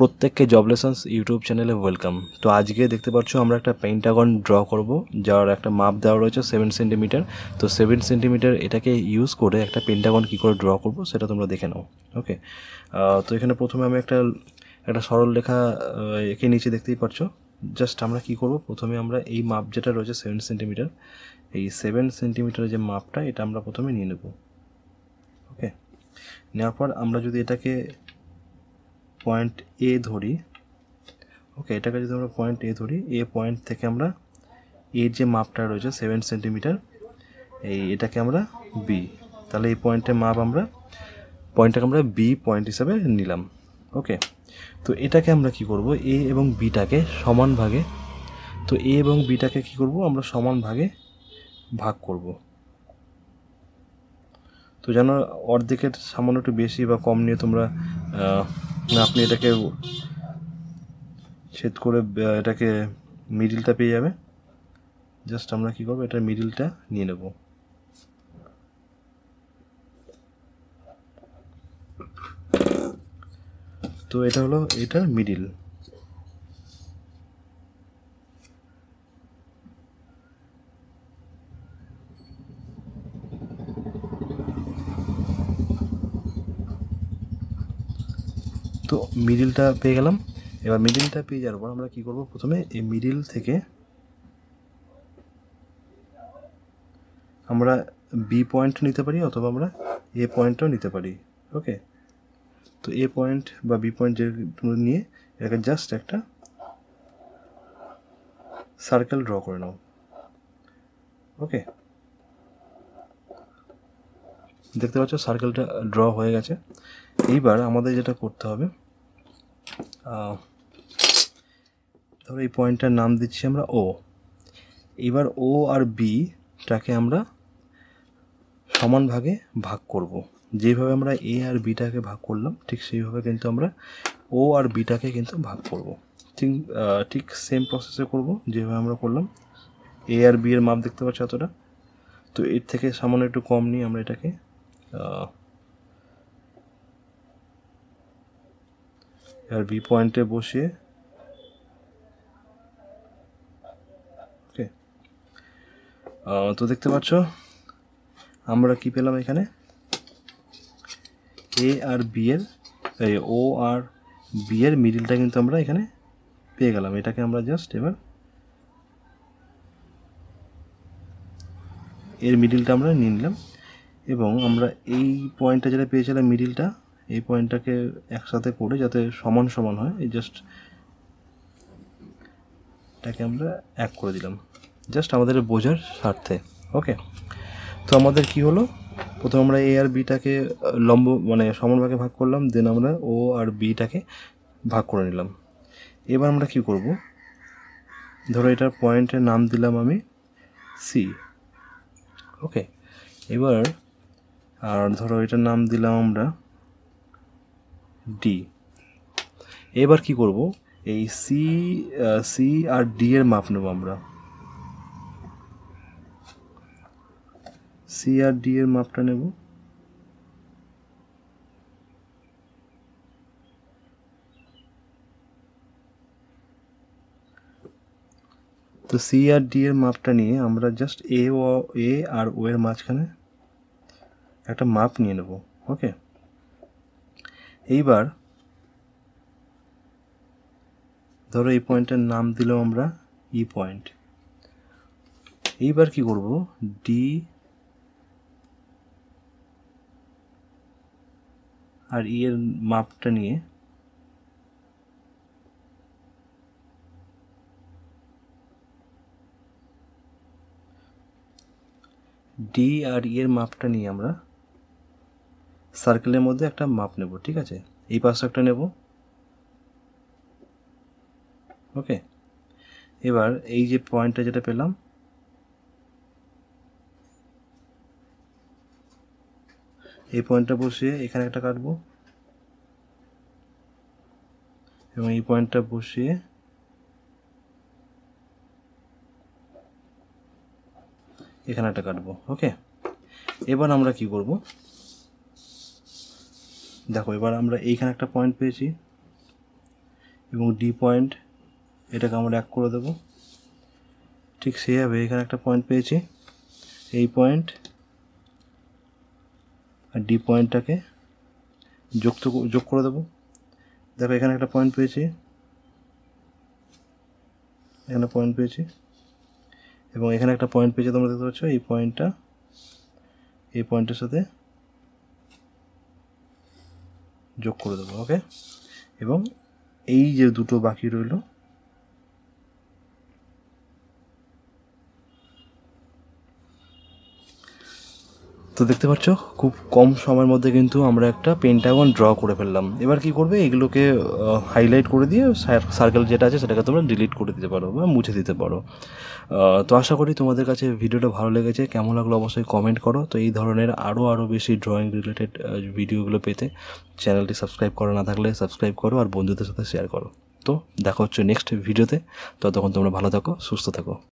প্রত্যেককে জবলেসন্স ইউটিউব চ্যানেলে ওয়েলকাম। তো আজকে দেখতে পাচ্ছ আমরা একটা পেন্টাগন ড্র করব, যার একটা মাপ দেওয়া রয়েছে 7 সেন্টিমিটার। তো 7 সেন্টিমিটার এটাকে ইউজ করে একটা পেন্টাগন কী করে ড্র করব সেটা তোমরা দেখে নাও। ওকে, তো এখানে প্রথমে আমি একটা সরল রেখা এঁকে নিচে দেখতেই পাচ্ছ। জাস্ট আমরা কি করব, প্রথমে আমরা এই মাপ যেটা রয়েছে 7 সেন্টিমিটার, এই 7 সেন্টিমিটারের যে মাপটা এটা আমরা প্রথমে নিয়ে নেব। ওকে, নেওয়ার পর আমরা যদি এটাকে পয়েন্ট এ ধরি, ওকে, এটাকে যদি আমরা পয়েন্ট এ ধরি, এ পয়েন্ট থেকে আমরা এর যে মাপটা রয়েছে 7 সেন্টিমিটার, এটাকে আমরা বি, তাহলে এই পয়েন্টের মাপ পয়েন্টটাকে আমরা বি পয়েন্ট হিসাবে নিলাম। ওকে, তো এটাকে আমরা কি করব, এ এবং বিটাকে সমান ভাগে, তো এ এবং বিটাকে কি করব আমরা সমান ভাগে ভাগ করব। তো যেন অর্ধেকের সামান্য একটু বেশি বা কম নিয়ে তোমরা আপনি এটাকে ছেদ করে এটাকে মিডিলটা পেয়ে যাবে। জাস্ট আমরা কী করবো, এটার মিডিলটা নিয়ে নেব। তো এটা হলো এটার মিডিল। তো মিডিলটা পেয়ে গেলাম। এবার মিডিলটা পেয়ে যাওয়ার পর আমরা কী করবো, প্রথমে এই মিডিল থেকে আমরা বি পয়েন্ট নিতে পারি অথবা আমরা এ পয়েন্টটাও নিতে পারি। ওকে, তো এ পয়েন্ট বা বি পয়েন্ট যে নিয়ে এটাকে জাস্ট একটা সার্কেল ড্র করে নাও। ওকে, দেখতে পাচ্ছ সার্কেলটা ড্র হয়ে গেছে। এইবার আমাদের যেটা করতে হবে, ধরো এই পয়েন্টটার নাম দিচ্ছি আমরা ও। এবার ও আর বিটাকে আমরা সমান ভাগে ভাগ করব। যেভাবে আমরা এ আর বিটাকে ভাগ করলাম ঠিক সেইভাবে কিন্তু আমরা ও আর বিটাকে কিন্তু ভাগ করব। ঠিক সেম প্রসেসে করব যেভাবে আমরা করলাম। এ আর বি এর মাপ দেখতে পাচ্ছ এতটা, তো এর থেকে সামান্য একটু কম নিয়ে আমরা এটাকে আর বি পয়েন্টে বসিয়ে, ওকে, তো দেখতে পাচ্ছ আমরা কি পেলাম এখানে, এ আর বি এর ও আর বি এর মিডিলটা কিন্তু আমরা এখানে পেয়ে গেলাম। এটাকে আমরা জাস্ট এবার এর মিডিলটা আমরা নিয়ে নিলাম এবং আমরা এই পয়েন্টটা যেটা পেয়েছিলাম মিডিলটা, এই পয়েন্টটাকে একসাথে করে যাতে সমান সমান হয়, এই জাস্ট এটাকে আমরা এক করে দিলাম জাস্ট আমাদের বোঝার স্বার্থে। ওকে, তো আমাদের কি হলো, প্রথমে আমরা এ আর বিটাকে লম্ব মানে সমান ভাগে ভাগ করলাম, দেন আমরা ও আর বিটাকে ভাগ করে নিলাম। এবার আমরা কি করব, ধরো এটার পয়েন্টের নাম দিলাম আমি সি। ওকে, এবার আর ধরো এটার নাম দিলাম আমরা ডি। এবার কি করব, এই সি আর ডি এর মাপ নেব আমরা। সি আর ডি এর মাপটা নেব। তো সি আর ডি এর মাপটা নিয়ে আমরা জাস্ট এ আর ও এর মাঝখানে একটা মাপ নিয়ে নেব। ওকে, এইবার ধরো এই পয়েন্টের নাম দিলাম আমরা ই পয়েন্ট। এইবার কি করব, ডি আর ই এর মাপটা নিয়ে ডি আর ই এর মাপটা নিয়ে আমরা সার্কেলের মধ্যে একটা মাপ নেব। ঠিক আছে, এই পাশে একটা নেব। ওকে, এবার এই যে পয়েন্টটা যেটা পেলাম, এই পয়েন্টটা বসিয়ে এখানে একটা কাটবো এবং এই পয়েন্টটা বসিয়ে এখানে একটা কাটবো। ওকে, এবার আমরা কি করব, দেখো এবার আমরা এইখানে একটা পয়েন্ট পেয়েছি, এবং ডি পয়েন্ট এটাকে আমরা এক করে দেবো। ঠিক সেইভাবে এখানে একটা পয়েন্ট পেয়েছি, এই পয়েন্ট আর ডি পয়েন্টটাকে যোগ করে দেবো। দেখো এখানে একটা পয়েন্ট পেয়েছি, এখানে পয়েন্ট পেয়েছি এবং এখানে একটা পয়েন্ট পেয়েছি, তোমরা দেখতে পাচ্ছ এই পয়েন্টটা এই পয়েন্টের সাথে যোগ করে দেবো। ওকে, এবং এই যে দুটো বাকি রইল তো দেখতে পাচ্ছ খুব কম সময়ের মধ্যে কিন্তু আমরা একটা পেন্টাগন ড্র করে ফেললাম। এবার কি করবে, এগুলোকে হাইলাইট করে দিয়ে সার্কেল যেটা আছে সেটাকে তোমরা ডিলিট করে দিতে পারো বা মুছে দিতে পারো। তো আশা করি তোমাদের কাছে ভিডিওটা ভালো লেগেছে। কেমন লাগলো অবশ্যই কমেন্ট করো। তো এই ধরনের আরও বেশি ড্রয়িং রিলেটেড ভিডিওগুলো পেতে চ্যানেলটি সাবস্ক্রাইব করা না থাকলে সাবস্ক্রাইব করো আর বন্ধুদের সাথে শেয়ার করো। তো দেখা হচ্ছে নেক্সট ভিডিওতে। ততক্ষণ তোমরা ভালো থাকো, সুস্থ থাকো।